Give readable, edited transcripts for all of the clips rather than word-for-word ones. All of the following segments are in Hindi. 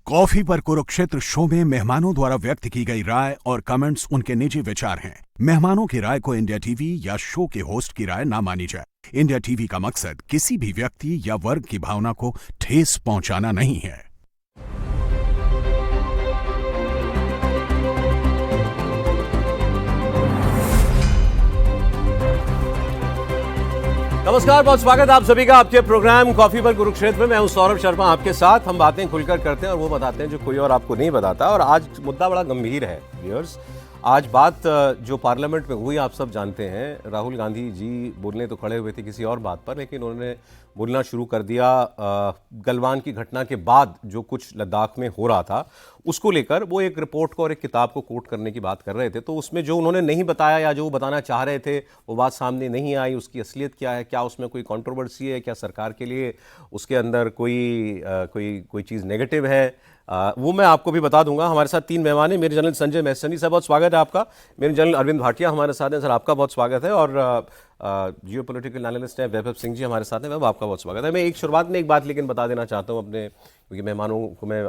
कॉफी पर कुरुक्षेत्र शो में मेहमानों द्वारा व्यक्त की गई राय और कमेंट्स उनके निजी विचार हैं। मेहमानों की राय को इंडिया टीवी या शो के होस्ट की राय ना मानी जाए। इंडिया टीवी का मकसद किसी भी व्यक्ति या वर्ग की भावना को ठेस पहुंचाना नहीं है। नमस्कार, बहुत स्वागत आप सभी का आपके प्रोग्राम कॉफी पर कुरुक्षेत्र में। मैं हूं सौरभ शर्मा आपके साथ। हम बातें खुलकर करते हैं और वो बताते हैं जो कोई और आपको नहीं बताता। और आज मुद्दा बड़ा गंभीर है व्यूअर्स। आज बात जो पार्लियामेंट में हुई आप सब जानते हैं। राहुल गांधी जी बोलने तो खड़े हुए थे किसी और बात पर, लेकिन उन्होंने बोलना शुरू कर दिया गलवान की घटना के बाद जो कुछ लद्दाख में हो रहा था उसको लेकर। वो एक रिपोर्ट को और एक किताब को कोट करने की बात कर रहे थे। तो उसमें जो उन्होंने नहीं बताया या जो वो बताना चाह रहे थे वो बात सामने नहीं आई। उसकी असलियत क्या है, क्या उसमें कोई कंट्रोवर्सी है, क्या सरकार के लिए उसके अंदर कोई चीज़ नेगेटिव है, वो मैं आपको भी बता दूंगा। हमारे साथ तीन मेहमान हैं। मेरे जनरल संजय मैसनी सर, बहुत स्वागत है आपका। मेरे जनरल अरविंद भाटिया हमारे साथ हैं, सर आपका बहुत स्वागत है। और जियो पॉलिटिकल एनालिस्ट हैं वैभव सिंह जी हमारे साथ हैं, वैभव आपका बहुत स्वागत है। मैं एक शुरुआत में एक बात लेकिन बता देना चाहता हूँ अपने, क्योंकि मेहमानों को मैं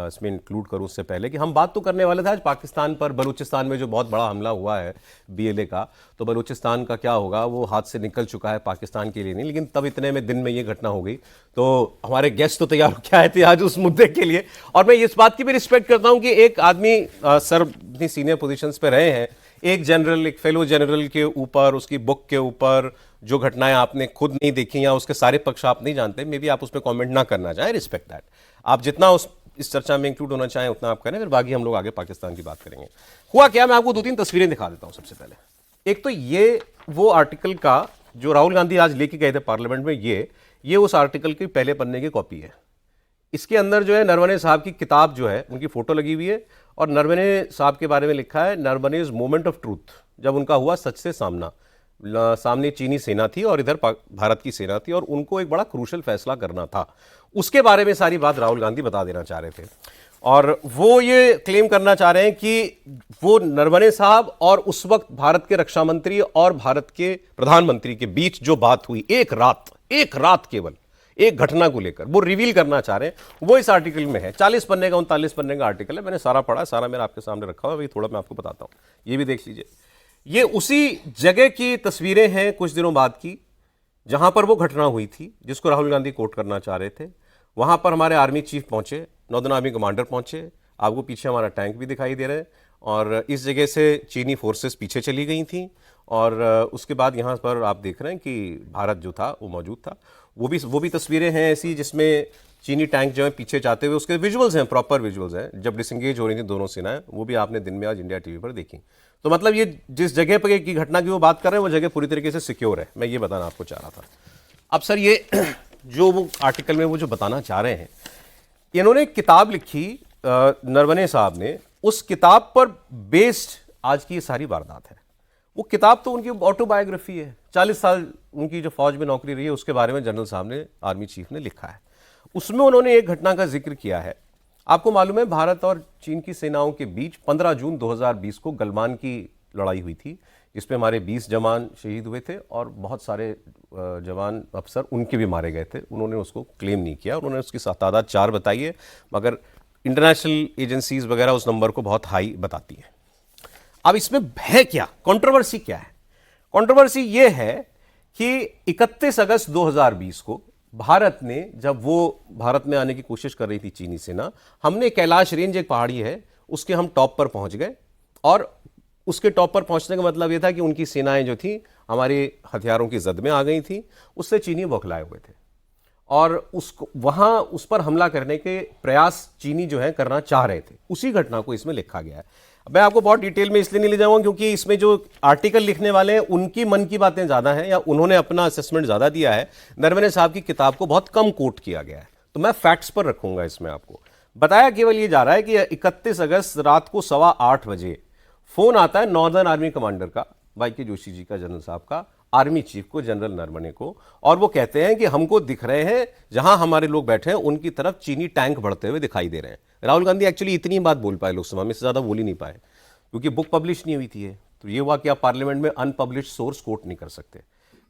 इसमें इंक्लूड करूँ उससे पहले, कि हम बात तो करने वाले थे आज पाकिस्तान पर, बलूचिस्तान में जो बहुत बड़ा हमला हुआ है BLA का। तो बलूचिस्तान का क्या होगा, वो हाथ से निकल चुका है, पाकिस्तान के लिए नहीं। लेकिन तब इतने में दिन में ये घटना हो गई। तो हमारे गेस्ट तो तैयार क्या आए थे आज उस मुद्दे के लिए। और मैं इस बात की भी रिस्पेक्ट करता हूँ कि एक आदमी सर इतनी सीनियर पोजीशंस पे रहे हैं, एक जनरल, एक फेलो जनरल के ऊपर, उसकी बुक के ऊपर जो घटनाएं आपने खुद नहीं देखी या उसके सारे पक्ष आप नहीं जानते, मे बी आप उस पर कमेंट ना करना चाहें, रिस्पेक्ट दैट। आप जितना इस चर्चा में इंक्लूड होना चाहें उतना आप करें, फिर बाकी हम लोग आगे पाकिस्तान की बात करेंगे। हुआ क्या, मैं आपको 2-3 तस्वीरें दिखा देता हूं। सबसे पहले एक तो ये वो आर्टिकल का जो राहुल गांधी आज लेके गए थे पार्लियामेंट में, ये उस आर्टिकल की पहले पन्ने की कॉपी है। इसके अंदर जो है नरवणे साहब की किताब जो है उनकी फोटो लगी हुई है और नरवणे साहब के बारे में लिखा है नरवणेज मोमेंट ऑफ ट्रूथ, जब उनका हुआ सच से सामना। सामने चीनी सेना थी और इधर भारत की सेना थी और उनको एक बड़ा क्रूशल फैसला करना था। उसके बारे में सारी बात राहुल गांधी बता देना चाह रहे थे। और वो ये क्लेम करना चाह रहे हैं कि वो नरवणे साहब और उस वक्त भारत के रक्षा मंत्री और भारत के प्रधानमंत्री के बीच जो बात हुई एक रात केवल एक घटना को लेकर, वो रिवील करना चाह रहे हैं। वो इस आर्टिकल में है। 40 पन्ने का 39 पन्ने का आर्टिकल है। मैंने सारा पढ़ा, सारा मेरा आपके सामने रखा हुआ है। थोड़ा मैं आपको बताता हूं, ये भी देख लीजिए। ये उसी जगह की तस्वीरें हैं कुछ दिनों बाद की जहां पर वो घटना हुई थी जिसको राहुल गांधी कोट करना चाह रहे थे। वहां पर हमारे आर्मी चीफ पहुंचे, नॉर्दर्न आर्मी कमांडर पहुंचे, आपको पीछे हमारा टैंक भी दिखाई दे रहा है। और इस जगह से चीनी फोर्सेस पीछे चली गई थी। और उसके बाद यहाँ पर आप देख रहे हैं कि भारत जो था वो मौजूद था। वो भी तस्वीरें हैं ऐसी जिसमें चीनी टैंक जो है पीछे जाते हुए, उसके विजुअल्स हैं, प्रॉपर विजुअल्स हैं जब डिसंगेज हो रही थी दोनों सेनाएं। वो भी आपने दिन में आज इंडिया टीवी पर देखी। तो मतलब ये जिस जगह पर की घटना की वो बात कर रहे हैं वो जगह पूरी तरीके से सिक्योर है। मैं ये बताना आपको चाह रहा था। अब सर ये जो वो आर्टिकल में वो जो बताना चाह रहे हैं, इन्होंने एक किताब लिखी नरवणे साहब ने, उस किताब पर बेस्ड आज की ये सारी वारदात है। वो किताब तो उनकी ऑटोबायोग्राफी है। 40 साल उनकी जो फौज में नौकरी रही है उसके बारे में जनरल साहब ने, आर्मी चीफ ने लिखा है। उसमें उन्होंने एक घटना का जिक्र किया है। आपको मालूम है भारत और चीन की सेनाओं के बीच 15 जून 2020 को गलवान की लड़ाई हुई थी, जिसमें हमारे 20 जवान शहीद हुए थे और बहुत सारे जवान अफसर उनके भी मारे गए थे। उन्होंने उसको क्लेम नहीं किया, उन्होंने उसकी तादाद 4 बताई है, मगर इंटरनेशनल एजेंसीज वगैरह उस नंबर को बहुत हाई बताती हैं। अब इसमें है क्या, कंट्रोवर्सी क्या है? कंट्रोवर्सी ये है कि 31 अगस्त 2020 को भारत ने, जब वो भारत में आने की कोशिश कर रही थी चीनी सेना, हमने कैलाश रेंज, एक पहाड़ी है, उसके हम टॉप पर पहुंच गए। और उसके टॉप पर पहुंचने का मतलब यह था कि उनकी सेनाएं जो थी हमारे हथियारों की जद में आ गई थी। उससे चीनी बौखलाए हुए थे और उसको वहां उस पर हमला करने के प्रयास चीनी जो है करना चाह रहे थे। उसी घटना को इसमें लिखा गया है। मैं आपको बहुत डिटेल में इसलिए नहीं ले जाऊंगा क्योंकि इसमें जो आर्टिकल लिखने वाले हैं उनकी मन की बातें ज्यादा हैं या उन्होंने अपना असेसमेंट ज्यादा दिया है। नरवणे साहब की किताब को बहुत कम कोट किया गया है, तो मैं फैक्ट्स पर रखूंगा। इसमें आपको बताया केवल ये जा रहा है कि 31 अगस्त रात को 8:15 बजे फोन आता है नॉर्दर्न आर्मी कमांडर का, YK जोशी जी का, जनरल साहब का, आर्मी चीफ को, जनरल नरवणे को। और वो कहते हैं कि हमको दिख रहे हैं जहां हमारे लोग बैठे हैं उनकी तरफ चीनी टैंक बढ़ते हुए दिखाई दे रहे हैं। राहुल गांधी एक्चुअली इतनी बात बोल पाए लोकसभा में, से ज्यादा बोल ही नहीं पाए क्योंकि बुक पब्लिश नहीं हुई थी। तो ये हुआ कि आप पार्लियामेंट में अनपब्लिश सोर्स कोट नहीं कर सकते।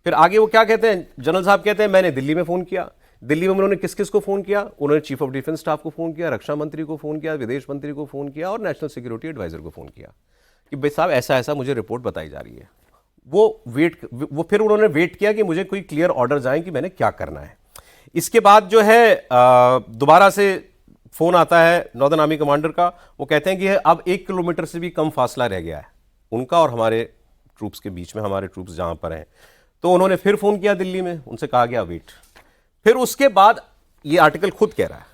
फिर आगे वो क्या कहते हैं, जनरल साहब कहते हैं मैंने दिल्ली में फोन किया, दिल्ली में उन्होंने किस किस को फोन किया? उन्होंने चीफ ऑफ डिफेंस स्टाफ को फोन किया, रक्षा मंत्री को फोन किया, विदेश मंत्री को फोन किया और नेशनल सिक्योरिटी एडवाइजर को फोन किया कि भाई साहब ऐसा ऐसा मुझे रिपोर्ट बताई जा रही है। वो फिर उन्होंने वेट किया कि मुझे कोई क्लियर ऑर्डर जाए कि मैंने क्या करना है। इसके बाद जो है दोबारा से फोन आता है नॉर्दर्न आर्मी कमांडर का। वो कहते हैं कि अब 1 किलोमीटर से भी कम फासला रह गया है उनका और हमारे ट्रूप्स के बीच में, हमारे ट्रूप्स जहां पर हैं। तो उन्होंने फिर फोन किया दिल्ली में, उनसे कहा गया वेट। फिर उसके बाद ये आर्टिकल खुद कह रहा है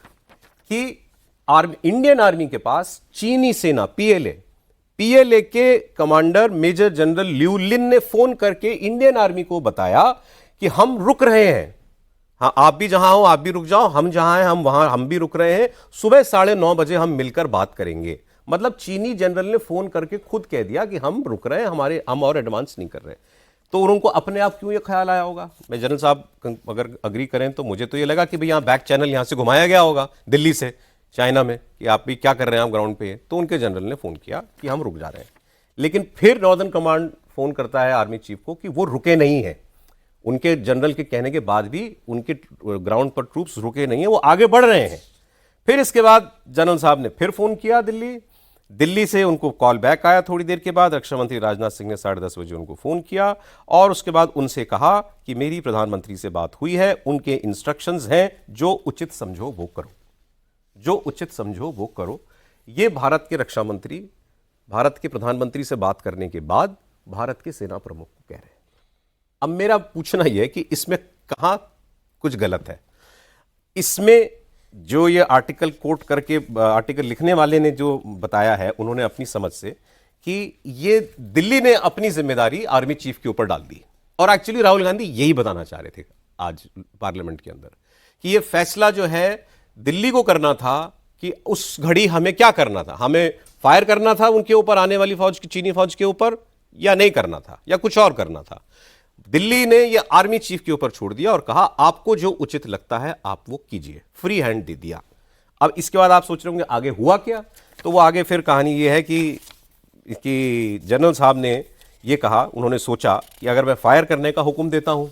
कि इंडियन आर्मी के पास चीनी सेना पीएलए के कमांडर मेजर जनरल लिू लिन ने फोन करके इंडियन आर्मी को बताया कि हम रुक रहे हैं, हाँ आप भी जहां हो आप भी रुक जाओ, हम जहां हैं हम वहां हम भी रुक रहे हैं, सुबह 9:30 बजे हम मिलकर बात करेंगे। मतलब चीनी जनरल ने फोन करके खुद कह दिया कि हम रुक रहे हैं, हम और एडवांस नहीं कर रहे। तो उनको अपने आप क्यों ये ख्याल आया होगा? मैं जनरल साहब अगर अग्री करें तो मुझे तो ये लगा कि भाई यहाँ बैक चैनल यहाँ से घुमाया गया होगा दिल्ली से चाइना में कि आप भी क्या कर रहे हैं आप ग्राउंड पे। तो उनके जनरल ने फोन किया कि हम रुक जा रहे हैं। लेकिन फिर नॉर्दर्न कमांड फोन करता है आर्मी चीफ को कि वो रुके नहीं है। उनके जनरल के कहने के बाद भी उनके ग्राउंड पर ट्रूप्स रुके नहीं है, वो आगे बढ़ रहे हैं। फिर इसके बाद जनरल साहब ने फिर फोन किया दिल्ली से उनको कॉल बैक आया थोड़ी देर के बाद। रक्षा मंत्री राजनाथ सिंह ने 10:30 बजे उनको फोन किया और उसके बाद उनसे कहा कि मेरी प्रधानमंत्री से बात हुई है, उनके इंस्ट्रक्शंस हैं, जो उचित समझो वो करो, जो उचित समझो वो करो। ये भारत के रक्षा मंत्री भारत के प्रधानमंत्री से बात करने के बाद भारत के सेना प्रमुख को कह रहे हैं। अब मेरा पूछना यह है कि इसमें कहां कुछ गलत है? इसमें जो ये आर्टिकल कोट करके आर्टिकल लिखने वाले ने जो बताया है, उन्होंने अपनी समझ से कि ये दिल्ली ने अपनी जिम्मेदारी आर्मी चीफ के ऊपर डाल दी। और एक्चुअली राहुल गांधी यही बताना चाह रहे थे आज पार्लियामेंट के अंदर कि ये फैसला जो है दिल्ली को करना था कि उस घड़ी हमें क्या करना था, हमें फायर करना था उनके ऊपर आने वाली फौज की, चीनी फौज के ऊपर, या नहीं करना था, या कुछ और करना था। दिल्ली ने यह आर्मी चीफ के ऊपर छोड़ दिया और कहा आपको जो उचित लगता है आप वो कीजिए, फ्री हैंड दे दिया। अब इसके बाद आप सोच रहे होंगे आगे हुआ क्या? तो वो आगे फिर कहानी ये है कि जनरल साहब ने ये कहा, उन्होंने सोचा कि अगर मैं फायर करने का हुक्म देता हूं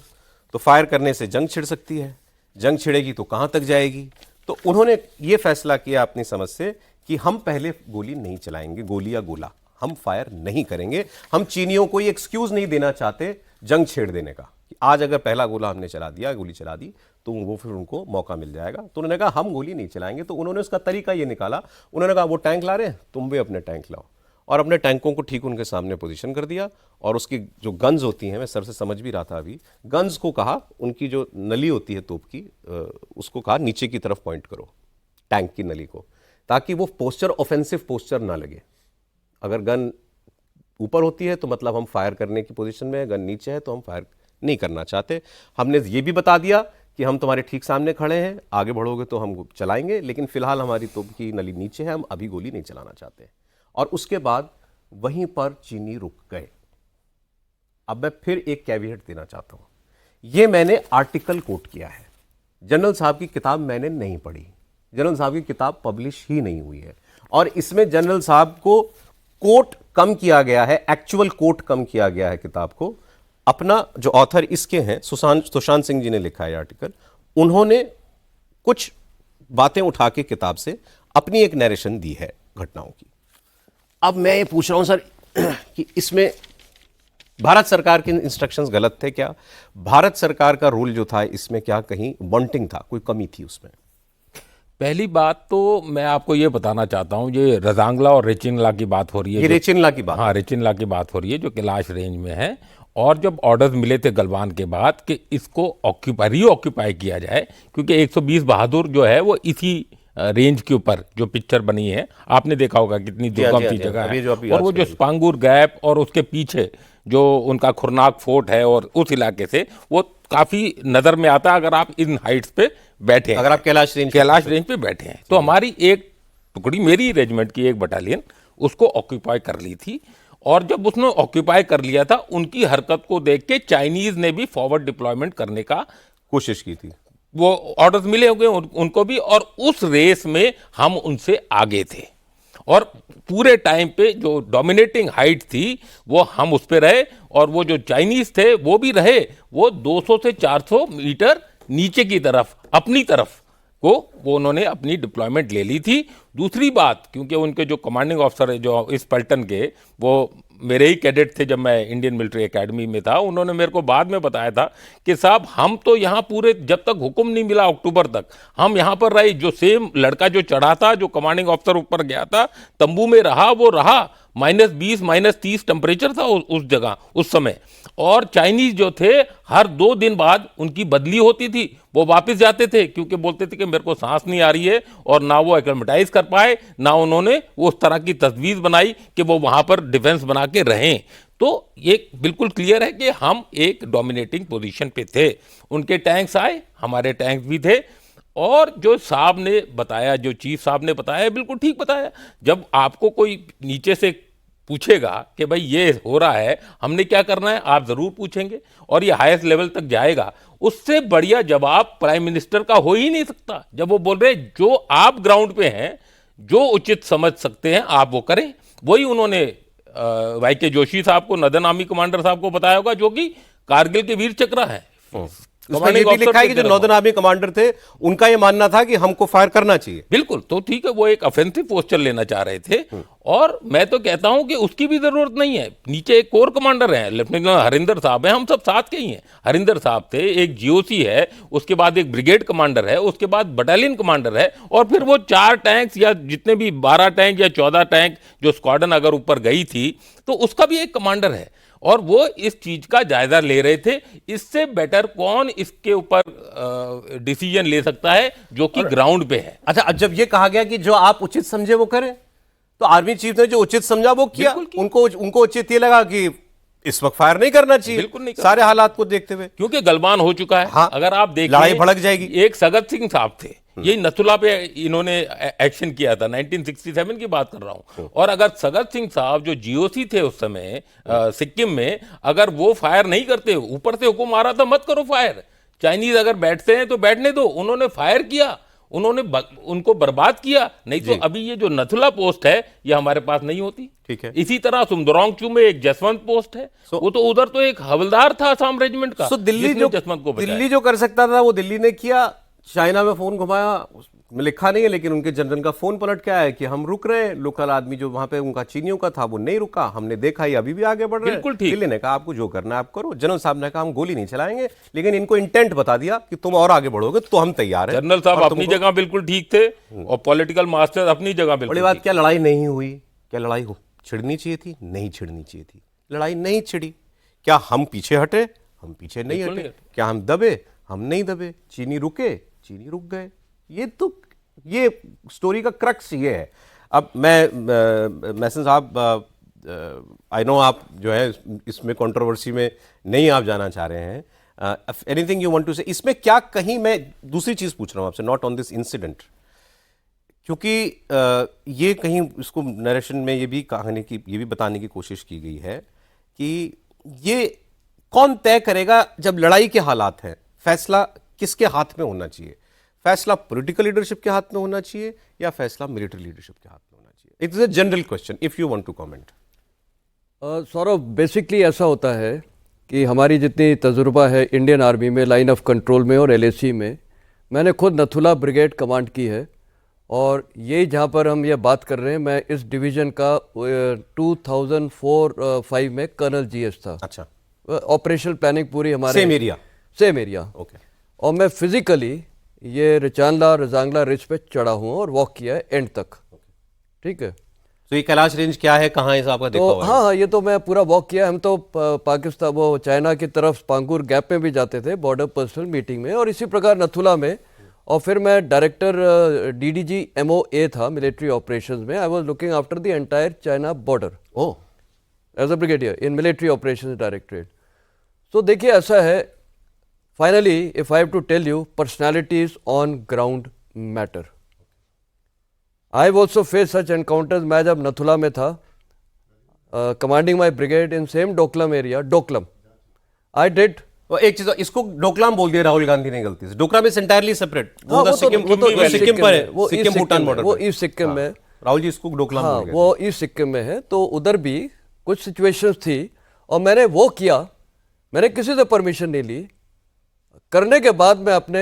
तो फायर करने से जंग छिड़ सकती है, जंग छिड़ेगी तो कहां तक जाएगी। तो उन्होंने ये फैसला किया अपनी समझ से कि हम पहले गोली नहीं चलाएंगे, गोली या गोला हम फायर नहीं करेंगे। हम चीनियों को ये एक्सक्यूज नहीं देना चाहते जंग छेड़ देने का कि आज अगर पहला गोला हमने चला दिया, गोली चला दी, तो वो फिर उनको मौका मिल जाएगा। तो उन्होंने कहा हम गोली नहीं चलाएंगे। तो उन्होंने उसका तरीका ये निकाला, उन्होंने कहा वो टैंक ला रहे हैं, तुम भी अपने टैंक लाओ, और अपने टैंकों को ठीक उनके सामने पोजीशन कर दिया। और उसकी जो गन्स होती हैं, मैं सर से समझ भी रहा था अभी, गन्स को कहा उनकी जो नली होती है तोप की, उसको कहा नीचे की तरफ पॉइंट करो टैंक की नली को, ताकि वो पोस्चर ऑफेंसिव पोस्चर ना लगे। अगर गन ऊपर होती है तो मतलब हम फायर करने की पोजीशन में है, गन नीचे है तो हम फायर नहीं करना चाहते। हमने ये भी बता दिया कि हम तुम्हारे ठीक सामने खड़े हैं, आगे बढ़ोगे तो हम चलाएंगे, लेकिन फिलहाल हमारी तोप की नली नीचे है, हम अभी गोली नहीं चलाना चाहते। और उसके बाद वहीं पर चीनी रुक गए। अब मैं फिर एक कैविएट देना चाहता हूं, यह मैंने आर्टिकल कोट किया है, जनरल साहब की किताब मैंने नहीं पढ़ी, जनरल साहब की किताब पब्लिश ही नहीं हुई है। और इसमें जनरल साहब को कोट कम किया गया है, एक्चुअल कोट कम किया गया है किताब को। अपना जो ऑथर इसके हैं सुशांत सिंह जी ने लिखा है आर्टिकल, उन्होंने कुछ बातें उठा के किताब से अपनी एक नरेशन दी है घटनाओं की। अब मैं ये पूछ रहा हूं सर कि इसमें भारत सरकार के इंस्ट्रक्शंस गलत थे क्या? भारत सरकार का रूल जो था इसमें क्या कहीं वांटिंग था, कोई कमी थी उसमें? पहली बात तो मैं आपको ये बताना चाहता हूँ, ये रजांगला और रेचिनला की बात हो रही है। ये रेचिनला की बात? हाँ, रेचिनला की बात हो रही है जो कैलाश रेंज में है। और जब ऑर्डर्स मिले थे गलवान के बाद कि इसको रीऑक्यूपाई किया जाए, क्योंकि 120 बहादुर जो है वो इसी रेंज के ऊपर जो पिक्चर बनी है, आपने देखा होगा कितनी दुर्गम सी जगह है। और वो जो स्पांगुर गैप और उसके पीछे जो उनका खुरनाक फोर्ट है, और उस इलाके से वो काफी नजर में आता है अगर आप इन हाइट्स पे बैठे हैं, अगर आप कैलाश रेंज पे बैठे हैं। तो हमारी एक टुकड़ी, मेरी रेजिमेंट की एक बटालियन उसको ऑक्यूपाई कर ली थी। और जब उसने ऑक्यूपाई कर लिया था, उनकी हरकत को देख के चाइनीज ने भी फॉरवर्ड डिप्लॉयमेंट करने का कोशिश की थी। वो ऑर्डर्स मिले होंगे उनको भी, और उस रेस में हम उनसे आगे थे। और पूरे टाइम पे जो डोमिनेटिंग हाइट थी वो हम उस पे रहे, और वो जो चाइनीज थे वो भी रहे, वो 200 से 400 मीटर नीचे की तरफ अपनी तरफ को वो उन्होंने अपनी डिप्लॉयमेंट ले ली थी। दूसरी बात, क्योंकि उनके जो कमांडिंग ऑफिसर है जो इस पलटन के, वो मेरे ही कैडेट थे जब मैं इंडियन मिलिट्री एकेडमी में था। उन्होंने मेरे को बाद में बताया था कि साहब हम तो यहाँ पूरे जब तक हुक्म नहीं मिला अक्टूबर तक हम यहाँ पर रहे। जो सेम लड़का जो चढ़ा था, जो कमांडिंग ऑफिसर ऊपर गया था, तंबू में रहा, वो रहा। -20 -30 टेम्परेचर था उस जगह उस समय। और चाइनीज जो थे हर 2 दिन बाद उनकी बदली होती थी, वो वापस जाते थे क्योंकि बोलते थे कि मेरे को सांस नहीं आ रही है। और ना वो एक्लेमेटाइज कर पाए, ना उन्होंने वो उस तरह की तजवीज़ बनाई कि वो वहाँ पर डिफेंस बना के रहें। तो ये बिल्कुल क्लियर है कि हम एक डोमिनेटिंग पोजीशन पे थे। उनके टैंक्स आए, हमारे टैंक्स भी थे। और जो साहब ने बताया, जो चीफ साहब ने बताया, बिल्कुल ठीक बताया। जब आपको कोई नीचे से पूछेगा कि भाई ये हो रहा है, हमने क्या करना है, आप ज़रूर पूछेंगे और ये हाईएस्ट लेवल तक जाएगा। उससे बढ़िया जवाब प्राइम मिनिस्टर का हो ही नहीं सकता जब वो बोल रहे हैं जो आप ग्राउंड पे हैं, जो उचित समझ सकते हैं आप वो करें। वही उन्होंने वाई के जोशी साहब को, नदन आर्मी कमांडर साहब को बताया होगा, जो कि कारगिल के वीर चक्र है। उसमें ये भी लिखा है कि जो नॉर्दर्न आर्मी कमांडर थे उनका ये मानना था कि हमको फायर करना चाहिए। बिल्कुल, तो ठीक है, वो एक ऑफेंसिव पोस्चर लेना चाह रहे थे। और मैं तो कहता हूं कि उसकी भी जरूरत नहीं है। नीचे एक कोर कमांडर हैं, लेफ्टिनेंट हरिंदर साहब हैं, हम सब साथ के ही हैं। हरिंदर साहब थे, एक जीओसी है, उसके बाद एक ब्रिगेड कमांडर है, उसके बाद बटालियन कमांडर है, और फिर वो 4 टैंक्स या जितने भी 12 टैंक या 14 टैंक जो स्क्वाड्रन अगर ऊपर गई थी तो उसका भी एक कमांडर है। और वो इस चीज का जायजा ले रहे थे। इससे बेटर कौन इसके ऊपर डिसीजन ले सकता है जो कि ग्राउंड पे है। अच्छा, जब ये कहा गया कि जो आप उचित समझे वो करें, तो आर्मी चीफ ने जो उचित समझा वो किया। उनको उचित ये लगा कि इस वक्त फायर नहीं करना चाहिए, बिल्कुल नहीं सारे हालात को देखते हुए, क्योंकि गलवान हो चुका है। हाँ, अगर आप देखें, लड़ाई भड़क जाएगी। एक सगत सिंह साहब थे, यही नथुला पे इन्होंने एक्शन किया था, 1967 की बात कर रहा हूं। और अगर सगत सिंह साहब जो जीओसी थे उस समय सिक्किम में, अगर वो फायर नहीं करते, ऊपर से हुक्म आ रहा था मत करो फायर, चाइनीज अगर बैठते हैं तो बैठने दो, उन्होंने फायर किया, उन्होंने उनको बर्बाद किया। नहीं तो अभी ये जो नथुला पोस्ट है ये हमारे पास नहीं होती। ठीक है। इसी तरह सुमदरोंगचू में एक जसवंत पोस्ट है, वो तो उधर तो एक हवलदार था असम रेजिमेंट का। दिल्ली जो कर सकता था वो दिल्ली ने किया। चाइना में फोन घुमाया, उसमें लिखा नहीं है, लेकिन उनके जनरल का फोन पलट के आया कि हम रुक रहे हैं। लोकल आदमी जो वहां पे उनका चीनियों का था वो नहीं रुका, हमने देखा ये अभी भी आगे बढ़ रहे हैं। बिल्कुल ठीक। दिल्ली ने कहा आपको जो करना है आप करो। जनरल साहब ने कहा हम गोली नहीं चलाएंगे, लेकिन इनको इंटेंट बता दिया कि तुम और आगे बढ़ोगे तो हम तैयार हैं। जनरल साहब अपनी जगह बिल्कुल ठीक थे और पॉलिटिकल मास्टर अपनी जगह बिल्कुल। बड़ी बात, क्या लड़ाई नहीं हुई? क्या लड़ाई हो छिड़नी चाहिए थी? नहीं छिड़नी चाहिए थी, लड़ाई नहीं छिड़ी। क्या हम पीछे हटे? हम पीछे नहीं हटे। क्या हम दबे? हम नहीं दबे। चीनी रुके? चीनी रुक गए। ये स्टोरी का क्रक्स ये है। अब मैसन साहब, आई नो आप जो है इसमें कंट्रोवर्सी में नहीं आप जाना चाह रहे हैं। एनीथिंग यू वांट टू से इसमें? क्या कहीं मैं दूसरी चीज पूछ रहा हूं आपसे, नॉट ऑन दिस इंसिडेंट, क्योंकि ये कहीं इसको नरेशन में ये भी बताने की कोशिश की गई है कि ये कौन तय करेगा जब लड़ाई के हालात हैं, फैसला किसके हाथ में होना चाहिए? फैसला पॉलिटिकल लीडरशिप के हाथ में होना चाहिए या फैसला मिलिट्री लीडरशिप के हाथ में होना चाहिए? It is a general question, if you want to comment. Saurabh, basically ऐसा होता है कि हमारी जितनी तजुर्बा है इंडियन आर्मी में, लाइन ऑफ कंट्रोल में और LAC में, मैंने खुद नथुला ब्रिगेड कमांड की है। और ये जहाँ पर हम ये बात कर रहे हैं, मैं इस डिवीज़न का 2004-05 में कर्नल GS था। अच्छा। ऑपरेशनल प्लानिंग पूरी हमारे सेम एरिया। ओके। और मैं फिजिकली ये रजांगला रिज पे चढ़ा हूँ और वॉक किया है एंड तक। ठीक है। तो ये कैलाश रेंज क्या है, कहाँ है, इस आपका देखा हुआ है? हाँ, ये तो मैं पूरा वॉक किया। हम तो पाकिस्तान, वो चाइना की तरफ पांगुर गैप में भी जाते थे बॉर्डर पर्सनल मीटिंग में, और इसी प्रकार नथुला में। और फिर मैं डायरेक्टर DDG MOA था मिलिट्री ऑपरेशंस में। I was looking after the entire China border as a brigadier in military operations directorate. तो देखिए, ऐसा है, finally if I have to tell you, personalities on ground matter. I have also face such encounters. मैं जब नथुला में था, commanding my brigade in same Doklam area, Doklam, I did. एक चीज, इसको डोकलाम बोल दिया राहुल गांधी ने गलती से। Doklam is entirely separate. Sikkim पर है, सिक्किम भूटान बॉर्डर, वो ईस्ट सिक्किम में। राहुल जी इसको डोकलाम बोल गए। वो ईस्ट सिक्किम में है। तो उधर भी कुछ सिचुएशंस थी और मैंने वो किया। मैंने किसी से परमिशन नहीं ली। करने के बाद मैं अपने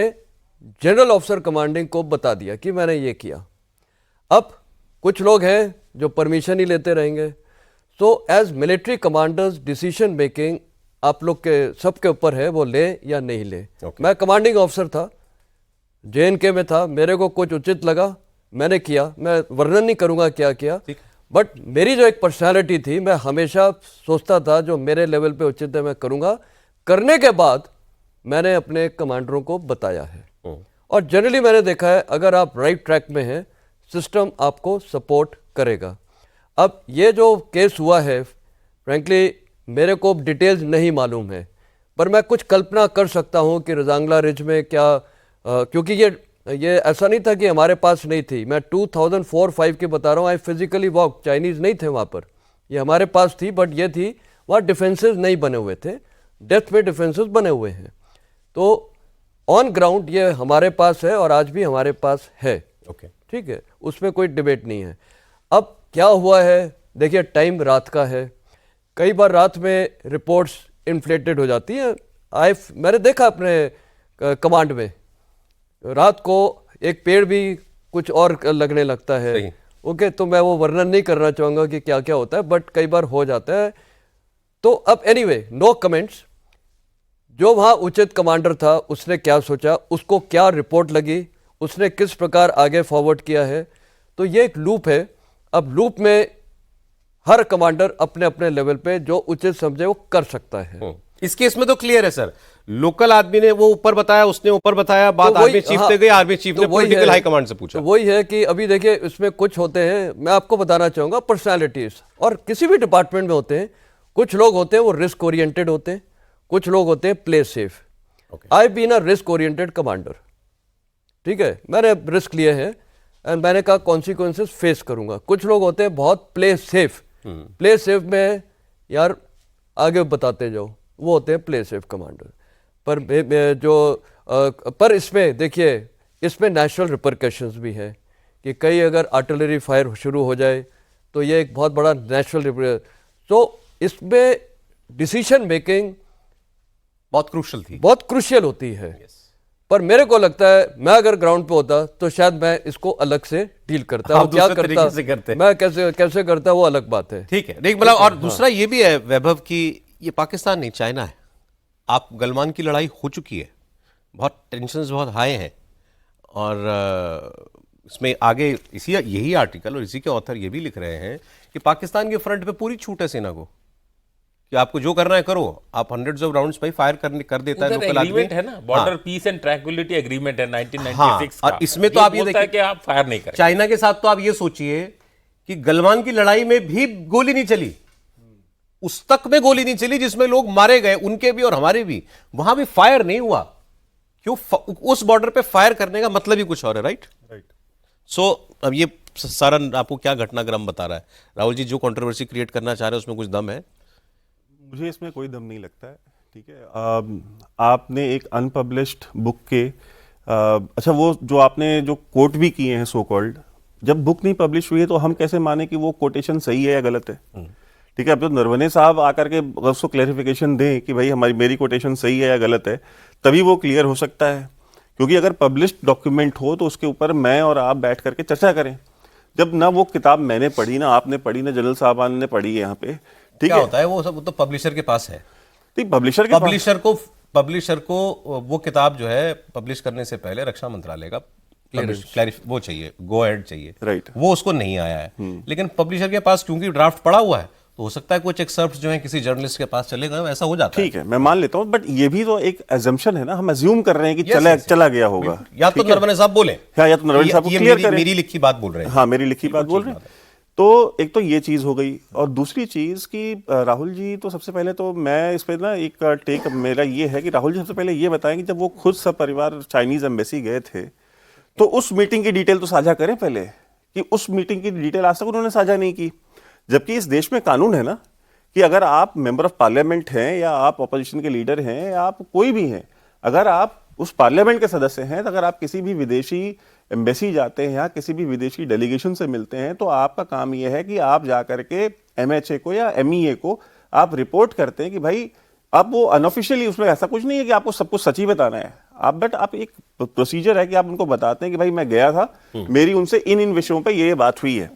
जनरल ऑफिसर कमांडिंग को बता दिया कि मैंने ये किया। अब कुछ लोग हैं जो परमिशन ही लेते रहेंगे। So as military commanders decision making आप लोग के सबके ऊपर है, वो ले या नहीं ले। मैं कमांडिंग ऑफिसर था, JNK में था, मेरे को कुछ उचित लगा मैंने किया। मैं वर्णन नहीं करूंगा क्या किया, बट मेरी जो एक पर्सनालिटी थी, मैं हमेशा सोचता था जो मेरे लेवल पे उचित है मैं करूंगा। करने के बाद मैंने अपने कमांडरों को बताया है। और जनरली मैंने देखा है अगर आप राइट ट्रैक में हैं, सिस्टम आपको सपोर्ट करेगा। अब ये जो केस हुआ है, फ्रैंकली मेरे को डिटेल्स नहीं मालूम है, पर मैं कुछ कल्पना कर सकता हूँ कि रजांगला रिज में क्या क्योंकि ये ऐसा नहीं था कि हमारे पास नहीं थी। मैं 2004-05 की बता रहा हूँ। आई फिजिकली वॉक, चाइनीज़ नहीं थे वहाँ पर, ये हमारे पास थी, बट ये थी वहाँ डिफेंसेस नहीं बने हुए थे, डेप्थ में डिफेंसेस बने हुए हैं। तो ऑन ग्राउंड ये हमारे पास है और आज भी हमारे पास है। ठीक है, उसमें कोई डिबेट नहीं है। अब क्या हुआ है, देखिए टाइम रात का है, कई बार रात में रिपोर्ट्स इन्फ्लेटेड हो जाती हैं। मैंने देखा अपने कमांड में, रात को एक पेड़ भी कुछ और लगने लगता है। ओके, तो मैं वो वर्णन नहीं करना चाहूँगा कि क्या क्या होता है, बट कई बार हो जाता है। तो अब एनीवे, नो कमेंट्स। जो वहाँ उचित कमांडर था उसने क्या सोचा, उसको क्या रिपोर्ट लगी, उसने किस प्रकार आगे फॉरवर्ड किया है, तो ये एक लूप है। अब लूप में हर कमांडर अपने अपने लेवल पे जो उचित समझे वो कर सकता है। इस केस में तो क्लियर है सर, लोकल आदमी ने वो ऊपर बताया, उसने ऊपर बताया, बात आर्मी चीफ ने गई, आर्मी चीफ ने पॉलिटिकल हाई कमांड से पूछा। तो वही है कि अभी देखिए इसमें कुछ होते हैं, मैं आपको बताना चाहूँगा, पर्सनैलिटीज और किसी भी डिपार्टमेंट में होते हैं। कुछ लोग होते हैं वो रिस्क ओरिएंटेड होते हैं, कुछ लोग होते हैं play safe. I been a risk oriented commander, ठीक है, मैंने रिस्क लिए हैं एंड मैंने कहा कॉन्सिक्वेंसेस फेस करूंगा। कुछ लोग होते हैं बहुत प्ले सेफ, प्ले सेफ में यार आगे बताते जाओ, वो होते हैं प्ले सेफ कमांडर। पर इसमें देखिए, इसमें नेचुरल रिपरकशंस भी है कि कई अगर आर्टिलरी फायर शुरू हो जाए तो ये एक बहुत बड़ा नेचुरल तो इसमें डिसीजन मेकिंग बहुत क्रूशियल थी, बहुत क्रूशियल होती है। पर मेरे को लगता है मैं अगर ग्राउंड पे होता तो शायद मैं इसको अलग से डील करता। वो क्या करता, मैं कैसे करता, वो अलग बात है। ठीक है, देख बोला। और दूसरा ये भी है वैभव कि ये पाकिस्तान नहीं चाइना है। आप गलवान की लड़ाई हो चुकी है, बहुत टेंशन्स बहुत हाई हैं, और इसमें आगे यही आर्टिकल और इसी के ऑथर ये भी लिख रहे हैं कि पाकिस्तान के फ्रंट पे पूरी छूट है सेना को कि आपको जो करना है करो। आप हंड्रेड्स ऑफ राउंड्स भाई फायर कर देता है लोकल आदमी, है ना, border peace and tranquillity agreement है 1996 हाँ, और इसमें तो आप ये देखिए कि आप फायर नहीं करें। चाइना के साथ तो आप ये सोचिए कि गलवान की लड़ाई में भी गोली नहीं चली, उस तक में गोली नहीं चली जिसमें लोग मारे गए, उनके भी और हमारे भी, वहां भी फायर नहीं हुआ। क्यों? उस बॉर्डर पे फायर करने का मतलब ही कुछ और है। राइट। सो अब ये सारा आपको क्या घटनाक्रम बता रहा है? राहुल जी जो कंट्रोवर्सी क्रिएट करना चाह रहे हैं उसमें कुछ दम है? मुझे इसमें कोई दम नहीं लगता है। ठीक है, आपने एक अनपब्लिश्ड बुक के अच्छा, वो जो आपने जो कोट भी किए हैं सो कॉल्ड, जब बुक नहीं पब्लिश हुई है तो हम कैसे माने कि वो कोटेशन सही है या गलत है? ठीक है, अब तो नरवणे साहब आकर के उसको क्लैरिफिकेशन दें कि भाई मेरी कोटेशन सही है या गलत है, तभी वो क्लियर हो सकता है। क्योंकि अगर पब्लिश्ड डॉक्यूमेंट हो तो उसके ऊपर मैं और आप बैठ करके चर्चा करें। जब ना वो किताब मैंने पढ़ी, ना आपने पढ़ी, ना जनरल साहबान ने पढ़ी है यहाँ पे, ठीक क्या है, होता है वो सब तो पब्लिशर के पास है। ठीक, पब्लिशर को वो किताब जो है पब्लिश करने से पहले रक्षा मंत्रालय का वो चाहिए, गो अहेड चाहिए, राइट, वो उसको नहीं आया है। लेकिन पब्लिशर के पास क्योंकि ड्राफ्ट पड़ा हुआ है तो हो सकता है कुछ एक्सर्प्ट्स जो है किसी जर्नलिस्ट के पास चले गए, ऐसा हो जाता है। ठीक है, मैं मान लेता हूँ, बट ये भी तो एक अजम्पशन है ना, हम अज्यूम कर रहे हैं कि चला गया होगा। या तो नरवणे साहब बोले, या तो नरवणे साहब क्लियर करें। मेरी लिखी बात बोल रहे हैं। हाँ, मेरी लिखी बात बोल रहे हैं। तो एक तो ये चीज हो गई, और दूसरी चीज कि राहुल जी, तो सबसे पहले तो मैं इस पे ना एक टेक मेरा ये है कि राहुल जी सबसे पहले ये बताएं कि जब वो खुद सब परिवार चाइनीज एम्बेसी गए थे तो उस मीटिंग की डिटेल तो साझा करें पहले, कि उस मीटिंग की डिटेल आज तक उन्होंने साझा नहीं की। जबकि इस देश में कानून है ना कि अगर आप मेंबर ऑफ पार्लियामेंट हैं या आप अपोजिशन के लीडर हैं या आप कोई भी हैं, अगर आप उस पार्लियामेंट के सदस्य हैं, तो अगर आप किसी भी विदेशी एम्बेसी जाते हैं या किसी भी विदेशी डेलीगेशन से मिलते हैं तो आपका काम यह है कि आप जाकर के MHA को या MEA को आप रिपोर्ट करते हैं कि भाई आप वो अनऑफिशियली, उसमें ऐसा कुछ नहीं है कि आपको सब कुछ सच ही बताना है, बट आप एक प्रोसीजर है कि आप उनको बताते हैं कि भाई मैं गया था, मेरी उनसे इन विषयों पे ये बात हुई है।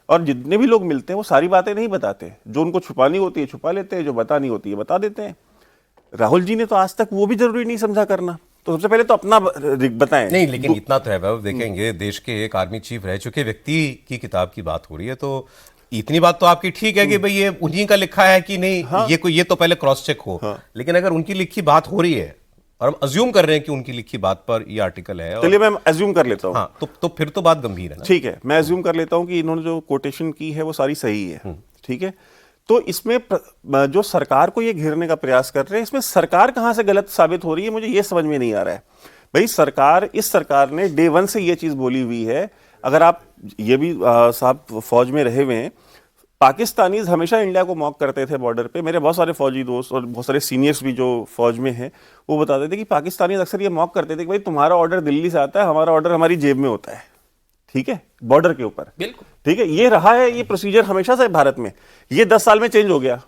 और जितने भी लोग मिलते हैं वो सारी बातें नहीं बताते, जो उनको छुपानी होती है छुपा लेते हैं, जो बतानी होती है बता देते हैं। राहुल जी ने तो आज तक वो भी जरूरी नहीं समझा करना। तो सबसे पहले तो अपना बताएं। नहीं, लेकिन इतना तो है वैभव, देखेंगे देश के एक आर्मी चीफ रह चुके व्यक्ति की किताब की बात हो रही है, तो इतनी बात तो आपकी ठीक है कि भाई ये उन्हीं का लिखा है कि नहीं, ये तो पहले क्रॉस चेक हो। लेकिन अगर उनकी लिखी बात हो रही है और हम अज्यूम कर रहे हैं कि उनकी लिखी बात पर ये आर्टिकल है, चलिए मैं अज्यूम कर लेता हूँ। हाँ, तो फिर तो बात गंभीर है ना। ठीक है, मैं अज्यूम कर लेता हूँ कि इन्होंने जो कोटेशन की है वो सारी सही है। ठीक है, तो इसमें जो सरकार को ये घेरने का प्रयास कर रहे हैं, इसमें सरकार कहां से गलत साबित हो रही है, मुझे ये समझ में नहीं आ रहा है। भाई इस सरकार ने डे वन से ये चीज बोली हुई है। अगर आप ये भी साहब फौज में रहे हुए हैं, पाकिस्तानीज हमेशा इंडिया को मॉक करते थे बॉर्डर पे। मेरे बहुत सारे फौजी दोस्त और बहुत सारे सीनियर्स भी जो फौज में हैं वो बताते थे कि पाकिस्तानीज अक्सर ये मॉक करते थे कि भाई तुम्हारा ऑर्डर दिल्ली से आता है, हमारा ऑर्डर हमारी जेब में होता है। ठीक है, बॉर्डर के ऊपर। बिल्कुल ठीक है, ये रहा है, ये प्रोसीजर हमेशा से भारत में। ये 10 साल में चेंज हो गया।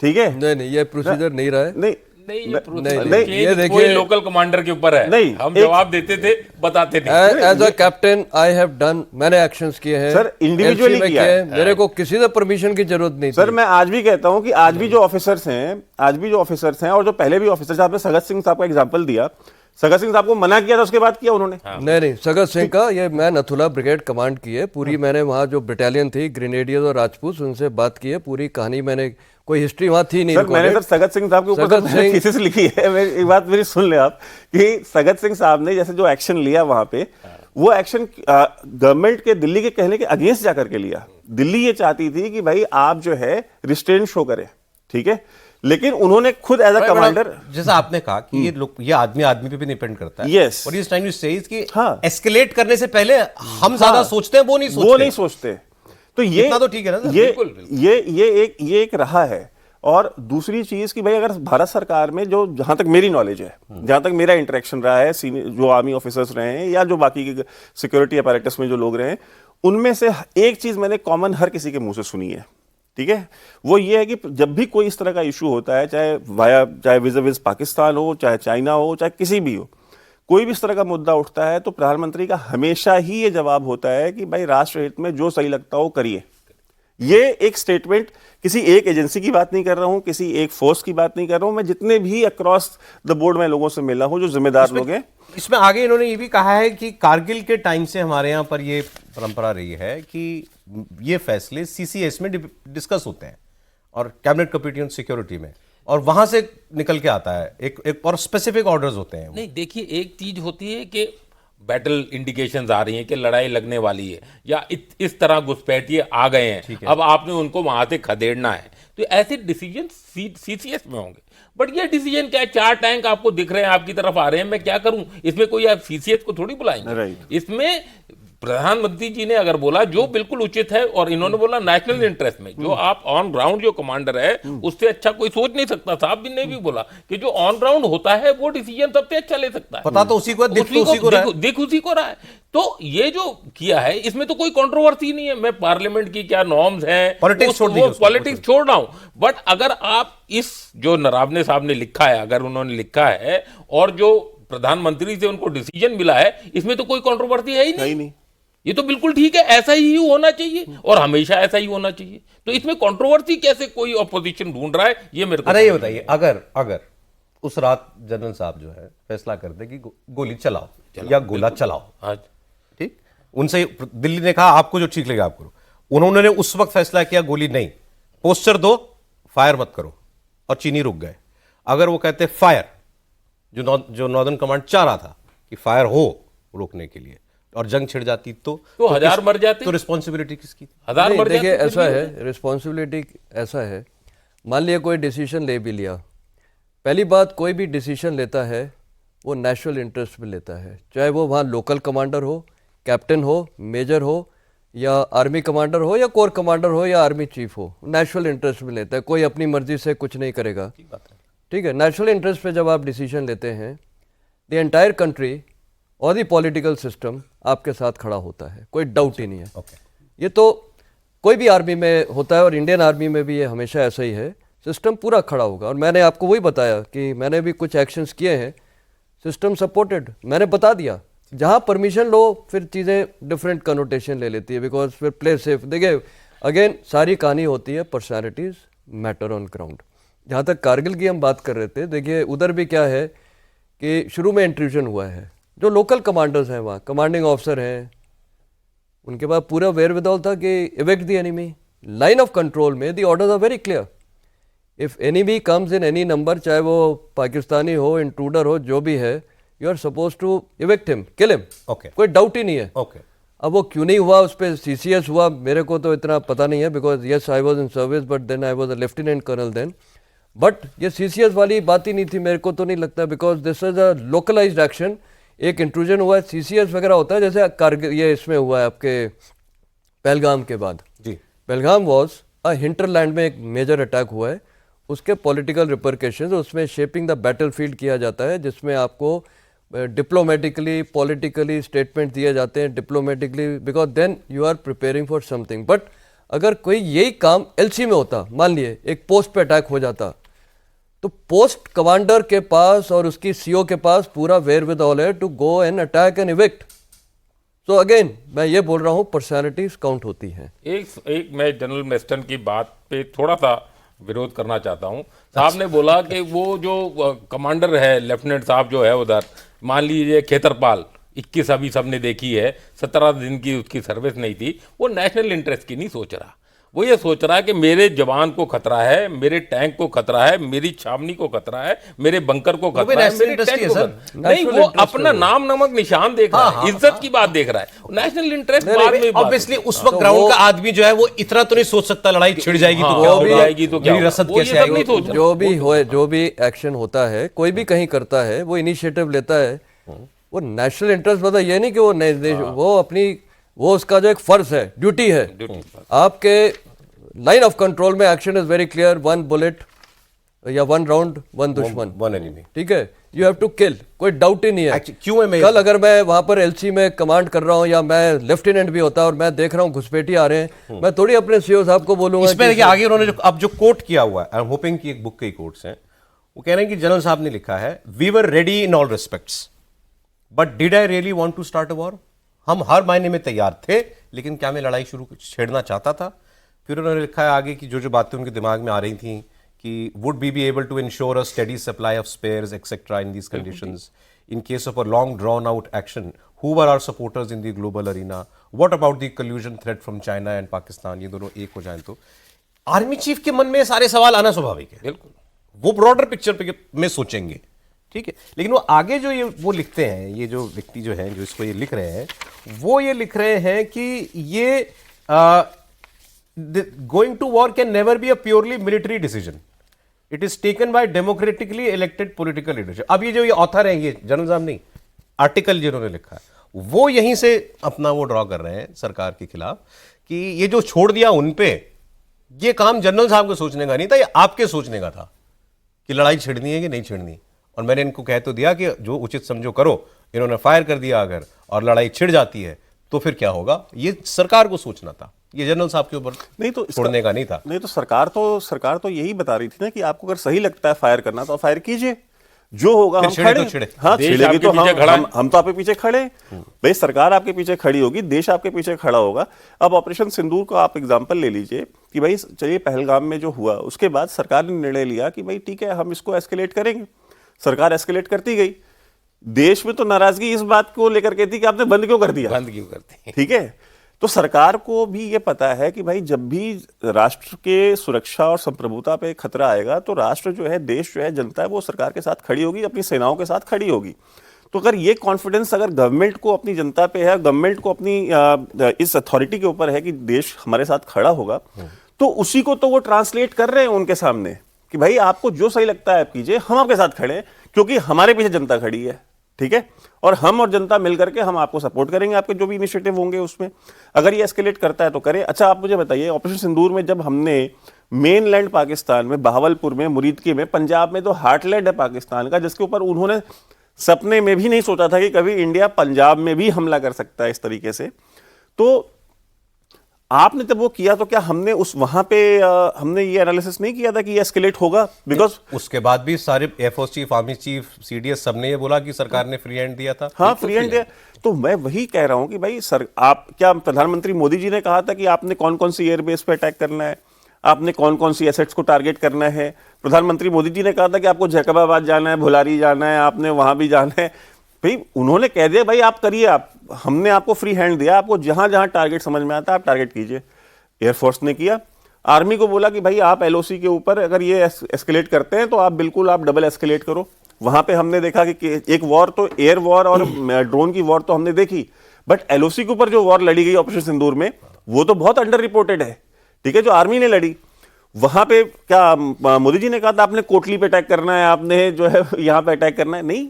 ठीक है, नहीं ये प्रोसीजर नहीं रहा है। नहीं ये देखिए, कोई लोकल कमांडर के ऊपर है। नहीं, हम जवाब देते थे, बताते थे। As a captain I have done, मैंने एक्शंस किए हैं सर, इंडिविजुअली किया है। मेरे को किसी से परमिशन की जरूरत नहीं सर, मैं आज भी कहता हूं कि आज भी जो ऑफिसर्स हैं और जो पहले भी ऑफिसर्स, आपने सगत सिंह साहब का एग्जांपल दिया, सगत सिंह साहब को मना किया था, उसके बाद किया उन्होंने। नहीं, सगत सिंह का ये मैं नथुला ब्रिगेड कमांड की है पूरी। मैंने वहाँ जो बटालियन थी ग्रेनेडियर्स और राजपूत, उनसे बात की है, पूरी कहानी मैंने, कोई हिस्ट्री वहाँ थी नहीं। सर, मैंने सर सगत सिंह साहब के ऊपर थीसिस लिखी है। एक बात मेरी सुन ले आप, कि सगत सिंह साहब ने जैसे जो एक्शन लिया वहां पे, वो एक्शन गवर्नमेंट के, दिल्ली के कहने के अगेंस्ट जाकर के लिया। दिल्ली ये चाहती थी कि भाई आप जो है रिस्ट्रेंट शो करें। ठीक है, लेकिन उन्होंने खुद एज अ कमांडर, जैसा आपने कहा कि ये आदमी पे भी डिपेंड करता है। Yes. और इस टाइम कि हाँ, एस्केलेट करने से पहले हम ज्यादा सोचते हैं, वो नहीं सोचते। तो ये इतना तो ठीक है ना सर? ये एक रहा है। और दूसरी चीज कि भाई अगर भारत सरकार में, जो जहां तक मेरी नॉलेज है, जहां तक मेरा इंटरेक्शन रहा है, जो आर्मी ऑफिसर्स रहे हैं या जो बाकी के सिक्योरिटी अपैरेटस में जो लोग रहे हैं, उनमें से एक चीज मैंने कॉमन हर किसी के मुंह से सुनी है। ठीक है, वो ये है कि जब भी कोई इस तरह का इशू होता है, चाहे विज़ पाकिस्तान हो, चाहे चाइना हो, चाहे किसी भी हो, कोई भी इस तरह का मुद्दा उठता है, तो प्रधानमंत्री का हमेशा ही ये जवाब होता है कि भाई राष्ट्र हित में जो सही लगता हो करिए। ये एक स्टेटमेंट, किसी एक एजेंसी की बात नहीं कर रहा हूं, किसी एक फोर्स की बात नहीं कर रहा हूं, मैं जितने भी अक्रॉस द बोर्ड में लोगों से मिला हूं जो जिम्मेदार लोग हैं। इसमें आगे इन्होंने ये भी कहा है कि कारगिल के टाइम से हमारे यहाँ पर ये परंपरा रही है कि ये फैसले सीसीएस में डिस्कस होते हैं और कैबिनेट कमेटी ऑन सिक्योरिटी में, और वहां से निकल के आता है एक और स्पेसिफिक ऑर्डर्स होते हैं। नहीं, देखिए, एक चीज होती है कि बैटल इंडिकेशंस आ रही हैं कि लड़ाई लगने वाली है, या इस तरह घुसपैठिए आ गए हैं, अब आपने उनको वहां से खदेड़ना है, तो ऐसे डिसीजन सीसीएस में होंगे। बट ये डिसीजन क्या है, 4 टैंक आपको दिख रहे हैं, आपकी तरफ आ रहे हैं, मैं क्या करूं, इसमें कोई आप सीसीएस को थोड़ी बुलाएंगे। इसमें प्रधानमंत्री जी ने अगर बोला जो बिल्कुल उचित है, और इन्होंने बोला नेशनल इंटरेस्ट में, जो आप ऑन ग्राउंड जो कमांडर है उससे अच्छा कोई सोच नहीं सकता। साहब भी ने भी बोला कि जो ऑन ग्राउंड होता है वो डिसीजन सबसे अच्छा ले सकता है। पता तो उसी को, दिख उसी को रहा है। तो ये जो किया है इसमें तो कोई कंट्रोवर्सी नहीं है। मैं पार्लियामेंट की क्या नॉर्म्स हैं, पॉलिटिक्स छोड़ रहा हूं, बट अगर आप इस जो नरावने साहब ने लिखा है, अगर उन्होंने लिखा है और जो प्रधानमंत्री से उनको डिसीजन मिला है, इसमें तो कोई कंट्रोवर्सी है ही नहीं। ये तो बिल्कुल ठीक है, ऐसा ही होना चाहिए और हमेशा ऐसा ही होना चाहिए। तो इसमें कंट्रोवर्सी कैसे कोई ऑपोजिशन ढूंढ रहा है, ये मेरे को। अरे ये बताइए, अगर उस रात जनरल साहब जो है फैसला कर दे कि गोली चलाओ या गोला चलाओ, ठीक, उनसे दिल्ली ने कहा आपको जो ठीक लगे आप करो, उन्होंने उस वक्त फैसला किया गोली नहीं, पोस्टर दो, फायर मत करो, और चीनी रुक गए। अगर वो कहते फायर, जो नॉर्दर्न कमांड चाह रहा था कि फायर हो रोकने के लिए, और जंग छिड़ जाती तो 1000 मर जाते, तो रिस्पॉन्सिबिलिटी किसकी? 1000 मर जाते। देखिए, ऐसा है, रिस्पॉन्सिबिलिटी ऐसा है, मान लिया कोई डिसीजन ले भी लिया, पहली बात कोई भी डिसीजन लेता है वो नेशनल इंटरेस्ट में लेता है, चाहे वो वहाँ लोकल कमांडर हो, कैप्टन हो, मेजर हो, या आर्मी कमांडर हो, या कोर कमांडर हो, या आर्मी चीफ हो, नेशनल इंटरेस्ट में लेता है। कोई अपनी मर्जी से कुछ नहीं करेगा। ठीक है, नेशनल इंटरेस्ट पे जब आप डिसीजन लेते हैं, द एंटायर कंट्री और द पॉलिटिकल सिस्टम आपके साथ खड़ा होता है, कोई डाउट ही नहीं है। ये तो कोई भी आर्मी में होता है और इंडियन आर्मी में भी ये हमेशा ऐसा ही है, सिस्टम पूरा खड़ा होगा। और मैंने आपको वही बताया कि मैंने भी कुछ एक्शंस किए हैं, सिस्टम सपोर्टेड, मैंने बता दिया। जहाँ परमिशन लो फिर चीज़ें डिफरेंट कनोटेशन ले लेती है, बिकॉज फिर प्ले सेफ। देखिए अगेन सारी कहानी होती है पर्सनालिटीज मैटर ऑन ग्राउंड। जहाँ तक कारगिल की हम बात कर रहे थे, देखिए उधर भी क्या है कि शुरू में इंट्रूजन हुआ है, जो लोकल कमांडर्स हैं वहाँ कमांडिंग ऑफिसर हैं, उनके पास पूरा वेयरविदॉल था कि evict the enemy. Line of control में the orders are very clear, if enemy comes in any number, चाहे वो पाकिस्तानी हो, इंट्रूडर हो, जो भी है, you are suppose to evict him, kill him. Okay, कोई डाउट ही नहीं है। ओके, अब वो क्यों नहीं हुआ, उस पर CCS हुआ, मेरे को तो इतना पता नहीं है, because yes I was in service but then I was a lieutenant colonel then. But ये CCS वाली बात ही नहीं थी, मेरे को तो नहीं लगता, because this is a localised action. एक इंट्रूजन हुआ है, CCS वगैरह होता है जैसे कारगिल, ये इसमें हुआ है आपके पहलगाम के बाद जी। पहलगाम वॉज अ हिंटरलैंड में एक मेजर अटैक हुआ है, उसके पॉलिटिकल रिपरकेशंस, उसमें शेपिंग द बैटलफील्ड किया जाता है, जिसमें आपको डिप्लोमेटिकली पॉलिटिकली स्टेटमेंट दिए जाते हैं, diplomatically, because then you are preparing for something. But अगर कोई यही काम LC में होता, मान लिए एक पोस्ट पे अटैक हो जाता, तो पोस्ट कमांडर के पास और उसकी CO के पास पूरा वेयरविदॉल है to go and attack and evict. So again मैं ये बोल रहा हूँ पर्सनैलिटीज काउंट होती हैं। एक मैं जनरल मेस्टन की बात पे थोड़ा सा विरोध करना चाहता हूँ। साहब ने बोला कि वो जो कमांडर है, लेफ्टिनेंट साहब जो है उधर, मान लीजिए खेतरपाल 21 अभी सबने देखी है, 17 दिन की उसकी सर्विस नहीं थी, वो नेशनल इंटरेस्ट की नहीं सोच रहा, वो ये सोच रहा है कि मेरे जवान को खतरा है, मेरे टैंक को खतरा है, मेरी छावनी को खतरा है, मेरे बंकर को खतरा है, मेरी टेंट को खतरा है। नहीं, वो अपना नाम नमक निशान देख रहा है, इज्जत की बात देख रहा है, नेशनल इंटरेस्ट बाद में। ऑब्वियसली उस वक्त ग्राउंड का आदमी जो है वो इतना तो नहीं सोच सकता लड़ाई छिड़ जाएगी तो क्या हो जाएगी, तो क्या रसद कैसे आएगी, जो भी होए, जो भी एक्शन होता है, कोई भी कहीं करता है, वो इनिशिएटिव लेता है, वो नेशनल इंटरेस्ट बता, ये नहीं कि वो अपनी, वो उसका जो एक फर्ज है, ड्यूटी है। आपके लाइन ऑफ कंट्रोल में action is very clear, 1 bullet या 1 राउंड 1 दुश्मन, 1 एनिमी, ठीक है, यू हैव टू किल, कोई डाउट ही नहीं है। क्यों है कल अगर मैं वहां पर LC में कमांड कर रहा हूं या मैं लेफ्टिनेंट भी होता और मैं देख रहा हूं घुसपैठी आ रहे हैं, मैं थोड़ी अपने CO साहब को बोलूंगा। इसमें देखिए आगे उन्होंने अब जो कोट किया हुआ है, आई एम होपिंग कि एक बुक के कोट्स हैं, वो कह रहे हैं कि जनरल साहब ने लिखा है, we were ready in all respects but did I really want to start a war. हम हर मायने में तैयार थे, लेकिन क्या मैं लड़ाई छेड़ना चाहता था। फिर उन्होंने लिखा है आगे की जो बातें उनके दिमाग में आ रही थी कि would be able to ensure a steady supply of spares etcetera in these conditions in case of a long drawn out action, who were our supporters in the global arena, what about the collusion threat from China and Pakistan. ये दोनों एक हो जाएं तो आर्मी चीफ के मन में ये सारे सवाल आना स्वाभाविक है, बिल्कुल, वो ब्रॉडर पिक्चर में सोचेंगे, ठीक है। लेकिन वो आगे जो ये वो लिखते हैं, ये जो व्यक्ति जो है जो इसको ये लिख रहे हैं, वो ये लिख रहे हैं कि ये going to war can never be a purely military decision. It is taken by democratically elected political leadership. अब ये ऑथर है, ये जनरल साहब नहीं, आर्टिकल जिन्होंने लिखा है, वो यहीं से अपना वो ड्रॉ कर रहे हैं सरकार के खिलाफ कि ये जो छोड़ दिया उन पे, ये काम जनरल साहब को सोचने का नहीं था, ये आपके सोचने का था कि लड़ाई छिड़नी है कि नहीं छिड़नी। और मैंने इनको कह तो दिया कि जो उचित समझो करो, इन्होंने फायर कर दिया अगर और लड़ाई छिड़ जाती है तो फिर क्या होगा, ये सरकार को सोचना था, ये जनरल साहब के ऊपर नहीं तो छोड़ने का नहीं था। नहीं तो सरकार तो यही बता रही थी ना कि आपको अगर सही लगता है फायर करना तो फायर कीजिए, जो होगा हम खड़े, छिड़े। हाँ छिड़ेगी तो हम तो आपके पीछे खड़े। भाई सरकार आपके पीछे खड़ी होगी, देश आपके पीछे खड़ा होगा। अब ऑपरेशन सिंदूर को आप एग्जांपल ले लीजिए कि भाई चलिए पहलगाम में जो हुआ उसके बाद सरकार ने निर्णय लिया कि भाई ठीक है हम इसको एस्केलेट करेंगे, सरकार एस्केलेट करती गई। देश में तो नाराजगी इस बात को लेकर के थी कि आपने बंद क्यों कर दिया, बंद क्यों करते, ठीक है। तो सरकार को भी ये पता है कि भाई जब भी राष्ट्र के सुरक्षा और संप्रभुता पे खतरा आएगा तो राष्ट्र जो है, देश जो है, जनता है, वो सरकार के साथ खड़ी होगी, अपनी सेनाओं के साथ खड़ी होगी। तो अगर ये कॉन्फिडेंस अगर गवर्नमेंट को अपनी जनता पे है, गवर्नमेंट को अपनी इस अथॉरिटी के ऊपर है कि देश हमारे साथ खड़ा होगा, तो उसी को तो वो ट्रांसलेट कर रहे हैं उनके सामने कि भाई आपको जो सही लगता है आप कीजिए, हम आपके साथ खड़े हैं क्योंकि हमारे पीछे जनता खड़ी है, ठीक है, और हम और जनता मिलकर के हम आपको सपोर्ट करेंगे, आपके जो भी इनिशिएटिव होंगे उसमें। अगर ये एस्केलेट करता है तो करे। अच्छा आप मुझे बताइए, ऑपरेशन सिंदूर में जब हमने मेनलैंड पाकिस्तान में, बहावलपुर में, मुरीदकी में, पंजाब में, तो हार्टलैंड है पाकिस्तान का, जिसके ऊपर उन्होंने सपने में भी नहीं सोचा था कि कभी इंडिया पंजाब में भी हमला कर सकता है इस तरीके से। तो आपने जब वो किया तो क्या हमने उस वहां पे हमने ये एनालिसिस नहीं किया था कि ये एस्केलेट होगा? बिकॉज उसके बाद भी सारे air force chief, army chief, CDS सबने ये बोला कि सरकार ने फ्री हैंड दिया था। हाँ, फ्री हैंड दिया। तो मैं वही कह रहा हूं कि भाई सर, आप क्या प्रधानमंत्री मोदी जी ने कहा था कि आपने कौन कौन सी एयरबेस पे अटैक करना है, आपने कौन कौन सी एसेट्स को टारगेट करना है? प्रधानमंत्री मोदी जी ने कहा था कि आपको जैकबाबाद जाना है, भुलारी जाना है, आपने वहां भी जाना है। भाई उन्होंने कह दिया भाई आप करिए, आप, हमने आपको फ्री हैंड दिया, आपको जहां जहां टारगेट समझ में आता है आप टारगेट कीजिए। एयरफोर्स ने किया। आर्मी को बोला कि भाई आप एलओसी के ऊपर अगर ये एस्केलेट करते हैं तो आप बिल्कुल आप डबल एस्केलेट करो। वहां पे हमने देखा कि एक वॉर तो एयर वॉर और ड्रोन की वॉर तो हमने देखी, बट एलओसी के ऊपर जो वॉर लड़ी गई ऑपरेशन सिंदूर में, वो तो बहुत अंडर रिपोर्टेड है, ठीक है, जो आर्मी ने लड़ी। वहां पे क्या मोदी जी ने कहा था आपने कोटली पे अटैक करना है, आपने जो है यहां पे अटैक करना है? नहीं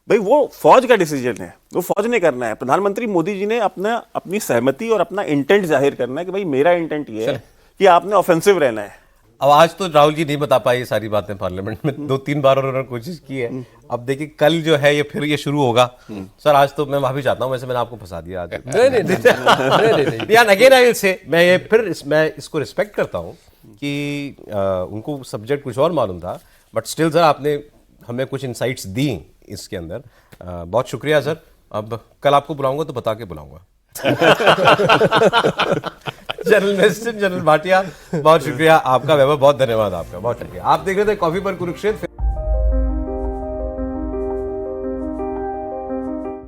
भाई, वो फौज का डिसीजन है, वो फौज ने करना है। प्रधानमंत्री मोदी जी ने अपनी सहमति और अपना इंटेंट जाहिर करना है कि भाई मेरा इंटेंट ये है कि आपने ऑफेंसिव रहना है। अब आज तो राहुल जी नहीं बता पाए ये सारी बातें पार्लियामेंट में, 2-3 बार उन्होंने कोशिश की है। अब देखिए कल जो है ये फिर ये शुरू होगा। सर आज तो मैं माफी चाहता हूँ, वैसे मैंने आपको फंसा दिया आज। नहीं यार अगेन आई विल से, मैं ये फिर मैं इसको रिस्पेक्ट करता हूँ कि उनको सब्जेक्ट कुछ और मालूम था, बट स्टिल सर आपने हमें कुछ इंसाइट्स दी इसके अंदर। बहुत शुक्रिया सर। अब कल आपको बुलाऊंगा तो बता के बुलाऊंगा। जनरल मैजिस्ट्रेट जनरल भाटिया, बहुत शुक्रिया आपका। वैभव, बहुत धन्यवाद आपका, बहुत शुक्रिया। आप देख रहे थे कॉफी पर कुरुक्षेत्र।